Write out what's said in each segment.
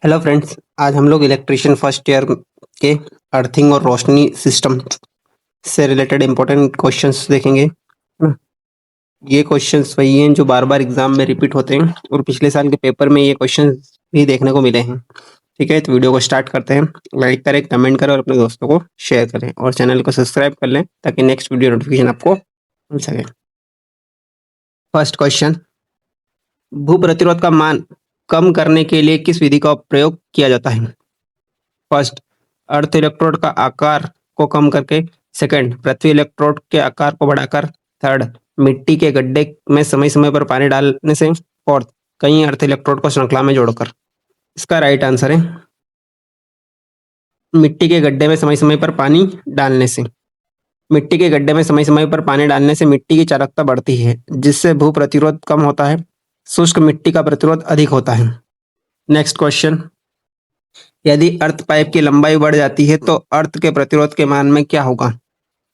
Hello friends, आज हम लोग इलेक्ट्रिशियन फर्स्ट ईयर के अर्थिंग और रोशनी सिस्टम से रिलेटेड इम्पोर्टेंट क्वेश्चंस देखेंगे। ये क्वेश्चंस वही हैं जो बार बार एग्जाम में रिपीट होते हैं और पिछले साल के पेपर में ये क्वेश्चंस भी देखने को मिले हैं। ठीक है, तो वीडियो को स्टार्ट करते हैं। लाइक करें, कमेंट करें और अपने दोस्तों को शेयर करें और चैनल को सब्सक्राइब कर लें ताकि नेक्स्ट वीडियो नोटिफिकेशन आपको मिल सके। फर्स्ट क्वेश्चन, भू प्रतिरोध का मान कम करने के लिए किस विधि का प्रयोग किया जाता है? फर्स्ट, अर्थ इलेक्ट्रोड का आकार को कम करके। सेकंड, पृथ्वी इलेक्ट्रोड के आकार को बढ़ाकर। थर्ड, मिट्टी के गड्ढे में समय समय पर पानी डालने से। फोर्थ, कई अर्थ इलेक्ट्रोड को श्रृंखला में जोड़कर। इसका राइट आंसर है मिट्टी के गड्ढे में समय समय पर पानी डालने से। मिट्टी के गड्ढे में समय समय पर पानी डालने से मिट्टी की चालकता बढ़ती है, जिससे भू प्रतिरोध कम होता है। शुष्क मिट्टी का प्रतिरोध अधिक होता है। नेक्स्ट क्वेश्चन, यदि अर्थ पाइप की लंबाई बढ़ जाती है तो अर्थ के प्रतिरोध के मान में क्या होगा?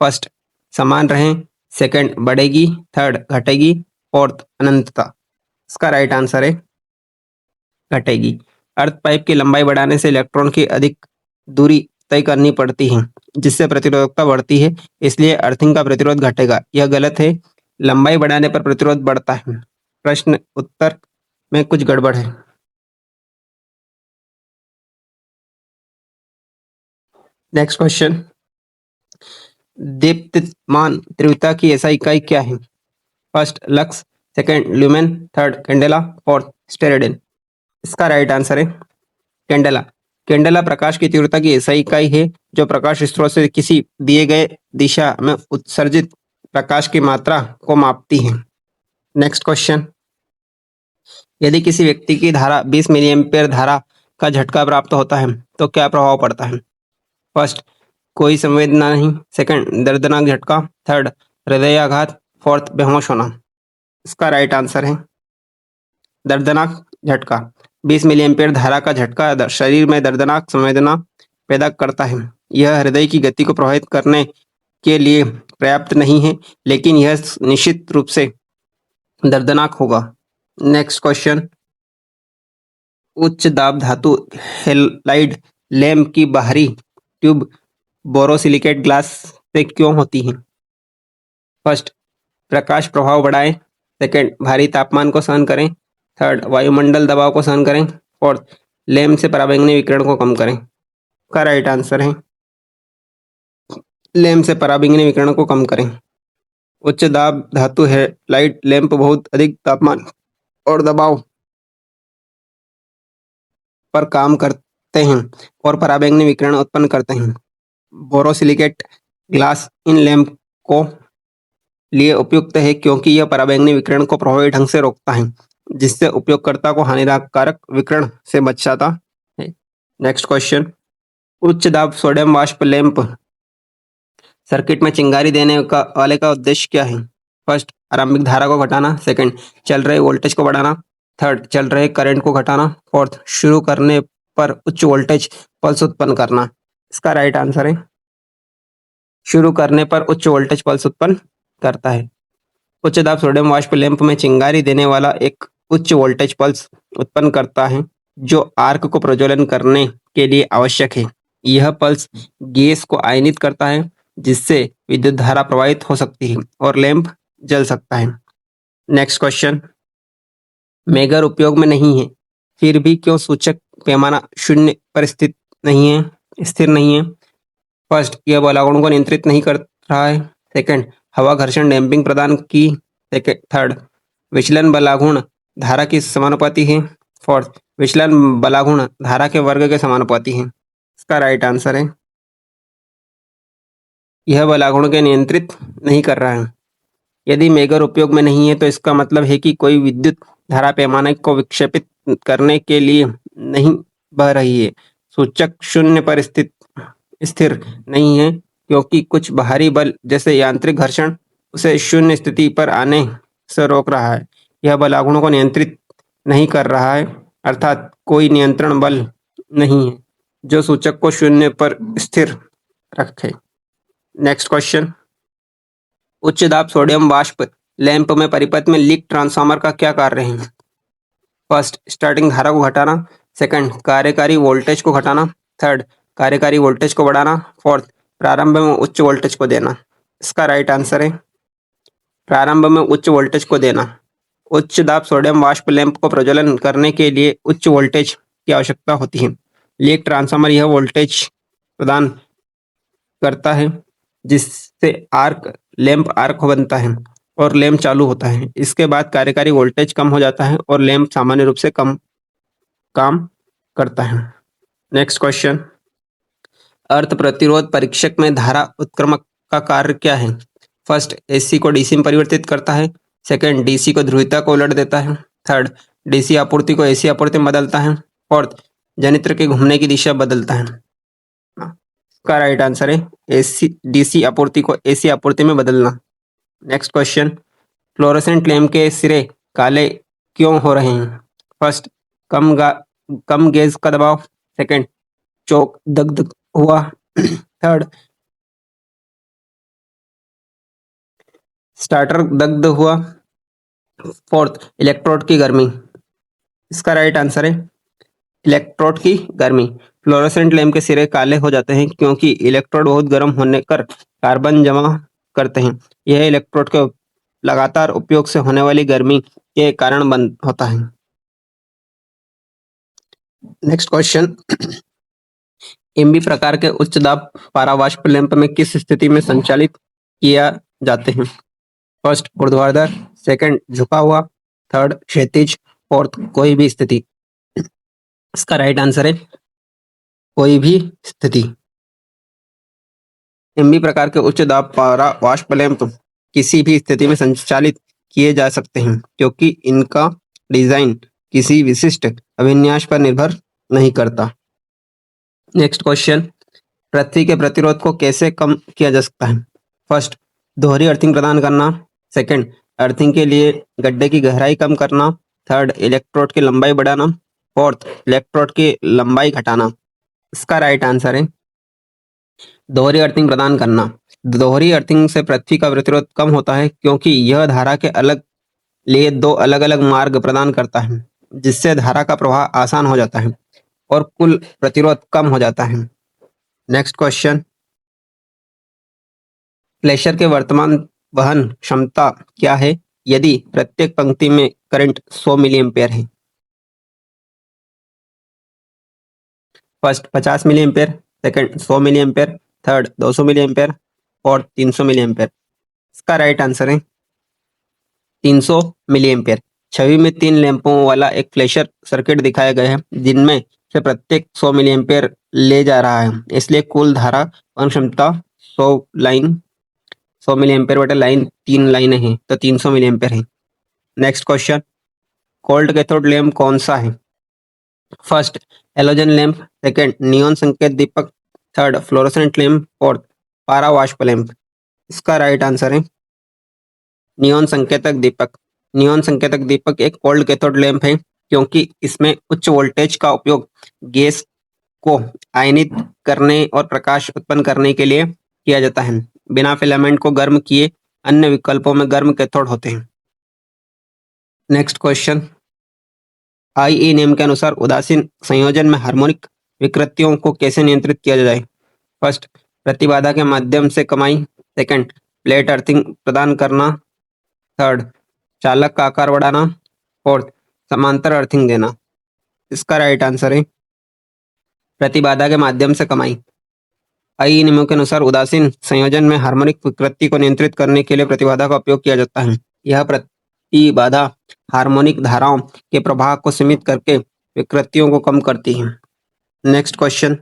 फर्स्ट, समान रहें। सेकंड, बढ़ेगी। थर्ड, घटेगी। फोर्थ, अनंतता। इसका राइट आंसर है घटेगी। अर्थ पाइप की लंबाई बढ़ाने से इलेक्ट्रॉन की अधिक दूरी तय करनी पड़ती है, जिससे प्रतिरोधकता बढ़ती है, इसलिए अर्थिंग का प्रतिरोध घटेगा। यह गलत है, लंबाई बढ़ाने पर प्रतिरोध बढ़ता है। प्रश्न उत्तर में कुछ गड़बड़ है। नेक्स्ट क्वेश्चन, दीप्तिमान तीव्रता की एसआई इकाई क्या है? First, lux. Second, lumen. Third, candela. Fourth, steradian. इसका राइट आंसर है कैंडेला। कैंडेला प्रकाश की तीव्रता की एसआई इकाई है जो प्रकाश स्रोत से किसी दिए गए दिशा में उत्सर्जित प्रकाश की मात्रा को मापती है। नेक्स्ट क्वेश्चन, यदि किसी व्यक्ति की धारा 20 मिली एम्पियर धारा का झटका प्राप्त होता है तो क्या प्रभाव पड़ता है? फर्स्ट, कोई संवेदना नहीं। सेकंड, दर्दनाक झटका। थर्ड, हृदयाघात। फोर्थ, बेहोश होना। इसका राइट आंसर है दर्दनाक झटका। 20 मिली एम्पियर धारा का झटका शरीर में दर्दनाक संवेदना पैदा करता है। यह हृदय की गति को प्रभावित करने के लिए पर्याप्त नहीं है, लेकिन यह निश्चित रूप से दर्दनाक होगा। नेक्स्ट क्वेश्चन, उच्च दाब धातु हेलाइड लैंप की बाहरी ट्यूब बोरोसिलिकेट ग्लास से क्यों होती है? फर्स्ट, प्रकाश प्रभाव बढ़ाएं। सेकंड, भारी तापमान को सहन करें। थर्ड, वायुमंडल दबाव को सहन करें। फोर्थ, लैंप से पराबैंगनी विकिरण को कम करें। का राइट आंसर है लैंप से पराबैंगनी विकिरण को कम करें। उच्च दाब धातु है लाइट लैंप बहुत अधिक तापमान और दबाव पर काम करते हैं और पराबैंगनी विकिरण उत्पन्न करते हैं। बोरोसिलिकेट ग्लास इन लैंप को लिए उपयुक्त है क्योंकि यह पराबैंगनी विकिरण को प्रभावी ढंग से रोकता है, जिससे उपयोगकर्ता को हानिकारक विकिरण से बच जाता है। नेक्स्ट क्वेश्चन, उच्च दाब सोडियम वाष्प लैंप सर्किट में चिंगारी देने वाले का उद्देश्य क्या है? फर्स्ट, आरंभिक धारा को घटाना। सेकंड, चल रहे वोल्टेज को बढ़ाना। थर्ड, चल रहे करंट को घटाना। फोर्थ, शुरू करने पर उच्च वोल्टेज पल्स उत्पन्न करना। इसका राइट आंसर है शुरू करने पर उच्च वोल्टेज पल्स उत्पन्न करता है। उच्च दाब सोडियम वाष्प लैंप में चिंगारी देने वाला एक उच्च वोल्टेज पल्स उत्पन्न करता है जो आर्क को प्रज्वलन करने के लिए आवश्यक है। यह पल्स गैस को आयनित करता है, जिससे विद्युत धारा प्रवाहित हो सकती है और लैंप जल सकता है। नेक्स्ट क्वेश्चन, मेगर उपयोग में नहीं है, फिर भी क्यों सूचक पैमाना शून्य पर स्थिर नहीं है? फर्स्ट, यह बलागुण को नियंत्रित नहीं कर रहा है। सेकंड, हवा घर्षण डैम्पिंग प्रदान की। थर्ड, विचलन बलागुण धारा की समानुपाती है। फोर्थ, विचलन बलागुण धारा के वर्ग के समानुपाती है। इसका राइट आंसर है यह बलागुण के नियंत्रित नहीं कर रहा है। यदि मेगर उपयोग में नहीं है तो इसका मतलब है कि कोई विद्युत धारा पैमाने को विक्षेपित करने के लिए नहीं बह रही है। सूचक शून्य पर स्थिर नहीं है क्योंकि कुछ बाहरी बल जैसे यांत्रिक घर्षण उसे शून्य स्थिति पर आने से रोक रहा है। यह बलागुणों को नियंत्रित नहीं कर रहा है, अर्थात कोई नियंत्रण बल नहीं है जो सूचक को शून्य पर स्थिर रखे। नेक्स्ट क्वेश्चन, उच्च दाब सोडियम वाष्प लैंप में परिपथ में लीक ट्रांसफार्मर का क्या कार्य है? फर्स्ट, स्टार्टिंग धारा को घटाना। सेकंड, कार्यकारी वोल्टेज को घटाना। थर्ड, कार्यकारी वोल्टेज को बढ़ाना। फोर्थ, प्रारंभ में उच्च वोल्टेज को देना। इसका राइट आंसर है प्रारंभ में उच्च वोल्टेज को देना। उच्च दाब सोडियम वाष्प लैंप को प्रज्वलन करने के लिए उच्च वोल्टेज की आवश्यकता होती है। लीक ट्रांसफार्मर यह वोल्टेज प्रदान करता है जिससे लैंप आर्क बनता है और लैंप चालू होता है। इसके बाद कार्यकारी वोल्टेज कम हो जाता है और लैंप सामान्य रूप से कम काम करता है। नेक्स्ट क्वेश्चन, अर्थ प्रतिरोध परीक्षक में धारा उत्क्रमक का कार्य क्या है? फर्स्ट, एसी को डीसी में परिवर्तित करता है। सेकंड, डीसी को ध्रुवीयता को उलट देता है। थर्ड, डीसी आपूर्ति को एसी आपूर्ति में बदलता है। फोर्थ, जनित्र के घूमने की दिशा बदलता है। का राइट आंसर है एसी डीसी आपूर्ति को एसी आपूर्ति में बदलना। नेक्स्ट क्वेश्चन, फ्लोरोसेंट लैंप के सिरे काले क्यों हो रहे हैं? फर्स्ट, कम गैस का दबाव। सेकंड, चौक दग्ध हुआ। थर्ड, स्टार्टर दग्ध हुआ। फोर्थ, इलेक्ट्रोड की गर्मी। इसका राइट आंसर है इलेक्ट्रोड की गर्मी। फ्लोरोसेंट लैंप के सिरे काले हो जाते हैं क्योंकि इलेक्ट्रोड बहुत गर्म होने कर कार्बन जमा करते हैं। यह इलेक्ट्रोड के लगातार उपयोग से होने वाली गर्मी के कारण बंद होता है। नेक्स्ट क्वेश्चन, एमबी प्रकार के उच्च दाब पारावाष्प लैंप में किस स्थिति में संचालित किया जाते हैं? फर्स्ट, ऊर्ध्वाधर। सेकंड, झुका हुआ। थर्ड, क्षैतिज। फोर्थ, कोई भी स्थिति। इसका राइट आंसर है कोई भी स्थिति। एमबी प्रकार के उच्च दाब पारावाष्प लैंप किसी भी स्थिति में संचालित किए जा सकते हैं क्योंकि इनका डिजाइन किसी विशिष्ट अभिन्यास पर निर्भर नहीं करता। नेक्स्ट क्वेश्चन, पृथ्वी के प्रतिरोध को कैसे कम किया जा सकता है? फर्स्ट, दोहरी अर्थिंग प्रदान करना। सेकंड, अर्थिंग के लिए गड्ढे की गहराई कम करना। थर्ड, इलेक्ट्रोड की लंबाई बढ़ाना। फोर्थ, इलेक्ट्रोड की लंबाई घटाना। इसका राइट आंसर है दोहरी अर्थिंग प्रदान करना। दोहरी अर्थिंग से पृथ्वी का प्रतिरोध कम होता है क्योंकि यह धारा के लिए दो अलग अलग मार्ग प्रदान करता है जिससे धारा का प्रवाह आसान हो जाता है और कुल प्रतिरोध कम हो जाता है। नेक्स्ट क्वेश्चन, प्लेशर के वर्तमान वहन क्षमता क्या है यदि प्रत्येक पंक्ति में करंट 100 मिली एम्पेयर है? First, 50 milli ampere. Second, 100 milli ampere. Third, 200 milli ampere. और 300 मिली एम्पेयर। इसका राइट आंसर है 300 मिली एम्पेयर। छवि में 3 लैंपों वाला एक फ्लैशर सर्किट दिखाया गया है जिनमें से प्रत्येक 100 मिली एम्पेयर ले जा रहा है, इसलिए कुल धारा वहन क्षमता 100 मिली एम्पेयर बटे लाइन 3 लाइनें हैं तो 300 मिली एम्पेयर है। Next question, cold cathode lamp कौन सा है? First, halogen lamp. Second, neon संकेत दीपक। Third, fluorescent lamp. फोर्थ, पारावाष्प लैंप। इसका राइट आंसर है नियॉन संकेतक दीपक। नियॉन संकेतक दीपक एक कोल्ड कैथोड लैंप है क्योंकि इसमें उच्च वोल्टेज का उपयोग गैस को आयनित करने और प्रकाश उत्पन्न करने के लिए किया जाता है। बिना फिलामेंट को गर्म किए अन्य विकल्पों में गर्म कैथोड होते हैं। नेक्स्ट क्वेश्चन, आईई नियम के अनुसार उदासीन संयोजन में हार्मोनिक विकृतियों को कैसे नियंत्रित किया जाए? फर्स्ट, प्रतिबाधा के माध्यम से कमाई। सेकंड, प्लेट अर्थिंग प्रदान करना। थर्ड, चालक का आकार बढ़ाना। फोर्थ, समांतर अर्थिंग देना। इसका राइट आंसर है प्रतिबाधा के माध्यम से कमाई। आईई नियमों के अनुसार उदासीन संयोजन में हार्मोनिक विकृति को नियंत्रित करने के लिए प्रतिबाधा का उपयोग किया जाता है। यह प्रतिबाधा हार्मोनिक धाराओं के प्रवाह को सीमित करके विकृतियों को कम करती है। नेक्स्ट क्वेश्चन,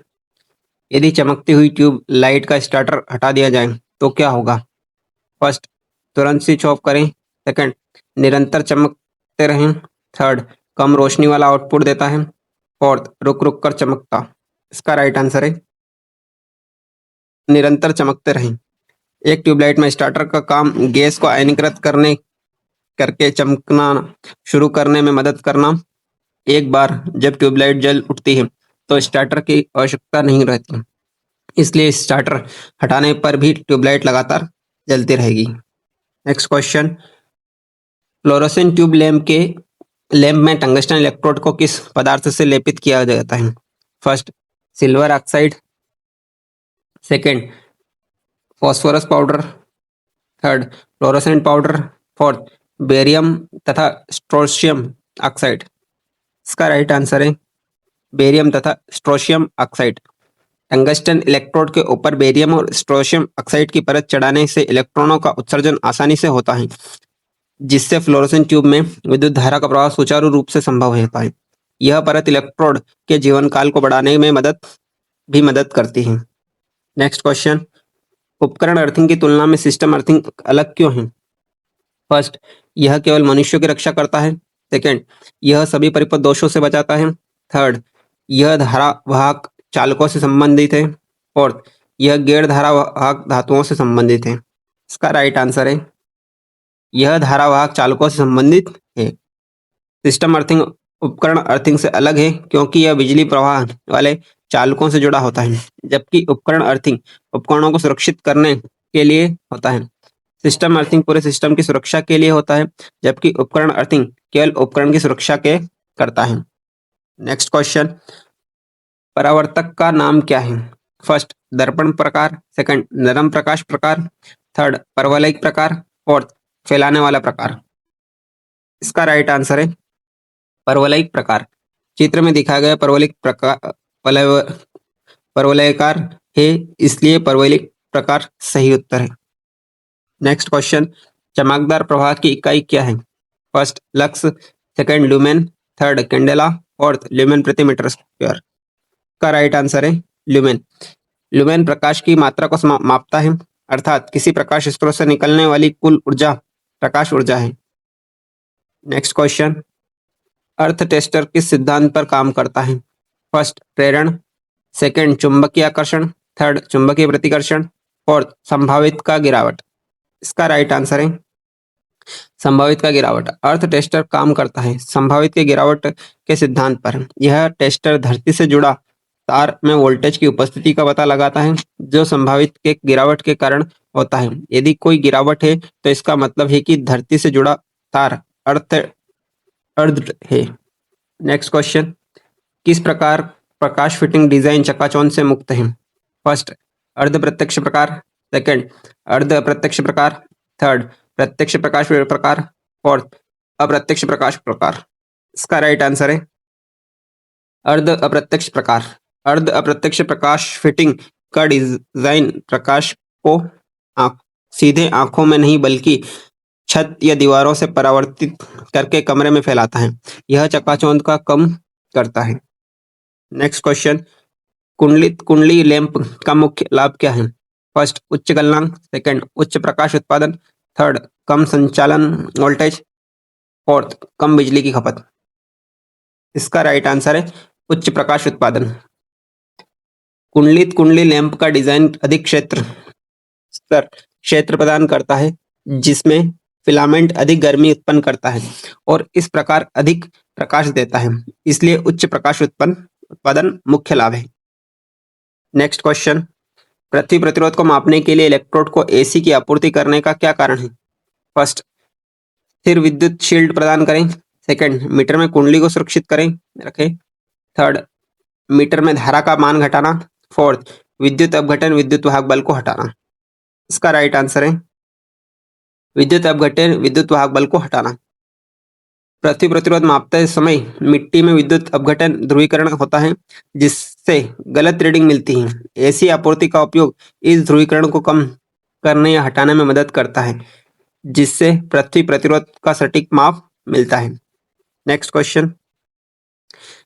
यदि चमकती हुई ट्यूब लाइट का स्टार्टर हटा दिया जाए तो क्या होगा? फर्स्ट, तुरंत स्विच ऑफ करें। सेकंड, निरंतर चमकते रहें। थर्ड, कम रोशनी वाला आउटपुट देता है। फोर्थ, रुक रुक कर चमकता। इसका राइट आंसर है निरंतर चमकते रहें। एक ट्यूबलाइट में स्टार्टर का काम गैस को आयनीकृत करके चमकना शुरू करने में मदद करना। एक बार जब ट्यूबलाइट जल उठती है तो स्टार्टर की आवश्यकता नहीं रहती, इसलिए स्टार्टर हटाने पर भी ट्यूबलाइट लगातार जलती रहेगी। Next question, fluorescent tube lamp के लैंप में टंगस्टन इलेक्ट्रोड को किस पदार्थ से लेपित किया जाता है? First, silver oxide, second, phosphorus powder, third, fluorescent powder, fourth, barium तथा स्ट्रोंशियम ऑक्साइड। इसका राइट आंसर है बेरियम तथा स्ट्रोंशियम ऑक्साइड। टंगस्टन इलेक्ट्रोड के ऊपर बेरियम और स्ट्रोंशियम ऑक्साइड की परत चढ़ाने से इलेक्ट्रॉनों का उत्सर्जन आसानी से होता है, जिससे फ्लोरोसेंट ट्यूब में विद्युत धारा का प्रवाह सुचारू रूप से संभव होता है। यह परत इलेक्ट्रोड के जीवन काल को बढ़ाने में मदद करती है। नेक्स्ट क्वेश्चन, उपकरण अर्थिंग की तुलना में सिस्टम अर्थिंग अलग क्यों है? फर्स्ट, यह केवल मनुष्यों की रक्षा करता है। सेकेंड, यह सभी परिपथ दोषों से बचाता है। थर्ड, यह धारावाहक चालकों से संबंधित है। फोर्थ, यह गैर धारावाहक धातुओं से संबंधित है। इसका राइट आंसर है यह धारावाहक चालकों से संबंधित है। सिस्टम अर्थिंग उपकरण अर्थिंग से अलग है क्योंकि यह बिजली प्रवाह वाले चालकों से जुड़ा होता है, जबकि उपकरण अर्थिंग उपकरणों को सुरक्षित करने के लिए होता है। सिस्टम अर्थिंग पूरे सिस्टम की सुरक्षा के लिए होता है, जबकि उपकरण अर्थिंग केवल उपकरण की सुरक्षा के करता है। नेक्स्ट क्वेश्चन, परावर्तक का नाम क्या है? फर्स्ट, दर्पण प्रकार, सेकंड, नरम प्रकाश प्रकार, थर्ड, परवलयिक प्रकार, फोर्थ, फैलाने वाला प्रकार। इसका राइट आंसर है परवलयिक प्रकार। चित्र में दिखाया गया परवलयिक प्रकार परवलयाकार है, इसलिए परवलयिक प्रकार सही उत्तर है। नेक्स्ट क्वेश्चन, चमकदार प्रवाह की इकाई क्या है? First, lux, second, lumen, third, candela, fourth, lumen प्रति मीटर स्क्वायर। का राइट आंसर है ल्यूमेन। ल्यूमेन प्रकाश की मात्रा को मापता है, अर्थात किसी प्रकाश स्रोत से निकलने वाली कुल ऊर्जा प्रकाश ऊर्जा है। नेक्स्ट क्वेश्चन, अर्थ टेस्टर किस सिद्धांत पर काम करता है? फर्स्ट, प्रेरण, सेकंड, चुंबकीय आकर्षण, थर्ड, चुंबकीय प्रतिकर्षण, फोर्थ, संभावित का गिरावट। इसका राइट आंसर है संभावित का गिरावट। अर्थ टेस्टर काम करता है संभावित के गिरावट के सिद्धांत पर। यह टेस्टर धरती से जुड़ा तार में वोल्टेज की उपस्थिति का पता लगाता है, जो संभावित के गिरावट के कारण होता है। यदि कोई गिरावट है तो इसका मतलब है कि धरती से जुड़ा तार अर्ध है। नेक्स्ट क्वेश्चन, किस प्रकार प्रकाश फिटिंग डिजाइन चकाचौंध से मुक्त है? फर्स्ट, अर्ध प्रत्यक्ष प्रकार, सेकंड, अर्ध अप्रत्यक्ष प्रकार, थर्ड, प्रत्यक्ष प्रकाश प्रकार, फोर्थ, अप्रत्यक्ष प्रकाश प्रकार। इसका राइट आंसर है अर्ध अप्रत्यक्ष प्रकार। अर्ध अप्रत्यक्ष प्रकाश फिटिंग का डिजाइन प्रकाश को सीधे आंखों में नहीं बल्कि छत या दीवारों से परावर्तित करके कमरे में फैलाता है। यह चकाचौंध का कम करता है। नेक्स्ट क्वेश्चन, कुंडली लैंप का मुख्य लाभ क्या है? फर्स्ट, उच्च गलनांक, सेकंड, उच्च प्रकाश उत्पादन, थर्ड, कम संचालन वोल्टेज, फोर्थ, कम बिजली की खपत। इसका राइट आंसर है उच्च प्रकाश उत्पादन। कुंडली लैंप का डिजाइन अधिक क्षेत्र प्रदान करता है, जिसमें फिलामेंट अधिक गर्मी उत्पन्न करता है और इस प्रकार अधिक प्रकाश देता है, इसलिए उच्च प्रकाश उत्पादन मुख्य लाभ है। नेक्स्ट क्वेश्चन, पृथ्वी प्रतिरोध को मापने के लिए इलेक्ट्रोड को एसी की आपूर्ति करने का क्या कारण है? फर्स्ट, स्थिर विद्युत शील्ड प्रदान करें, सेकंड, मीटर में कुंडली को सुरक्षित रखें, थर्ड, मीटर में धारा का मान घटाना, फोर्थ, विद्युत अपघटन विद्युत वाहक बल को हटाना। इसका राइट आंसर है विद्युत अपघटन विद्युत वाहक बल को हटाना। पृथ्वी प्रतिरोध मापते समय मिट्टी में विद्युत अपघटन ध्रुवीकरण होता है, जिससे गलत रीडिंग मिलती है। एसी आपूर्ति का उपयोग इस ध्रुवीकरण को कम करने या हटाने में मदद करता है, जिससे पृथ्वी प्रतिरोध का सटीक माप मिलता है। नेक्स्ट क्वेश्चन,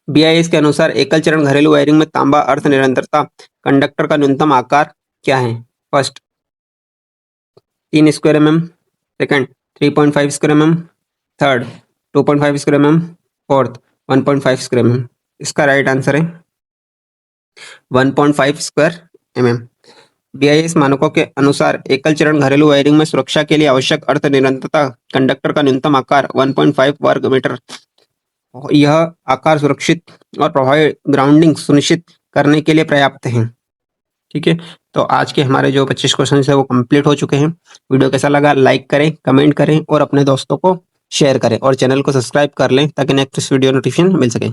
BIS के अनुसार एकल चरण घरेलू वायरिंग में तांबा अर्थ निरंतरता कंडक्टर का न्यूनतम आकार क्या है? First, 3 square mm, second 3.5 square mm, third 2.5 square mm, fourth 1.5 square mm। इसका राइट आंसर है 1.5 स्क्वायर mm। BIS मानकों के अनुसार एकल चरण घरेलू वायरिंग में सुरक्षा के लिए आवश्यक अर्थ निरंतरता कंडक्टर का न्यूनतम आकार 1.5 वर्ग मीटर। यह आकार सुरक्षित और प्रभावी ग्राउंडिंग सुनिश्चित करने के लिए पर्याप्त है। ठीक है, तो आज के हमारे जो 25 क्वेश्चन है वो कंप्लीट हो चुके हैं। वीडियो कैसा लगा लाइक करें, कमेंट करें और अपने दोस्तों को शेयर करें और चैनल को सब्सक्राइब कर लें ताकि नेक्स्ट वीडियो नोटिफिकेशन मिल सके।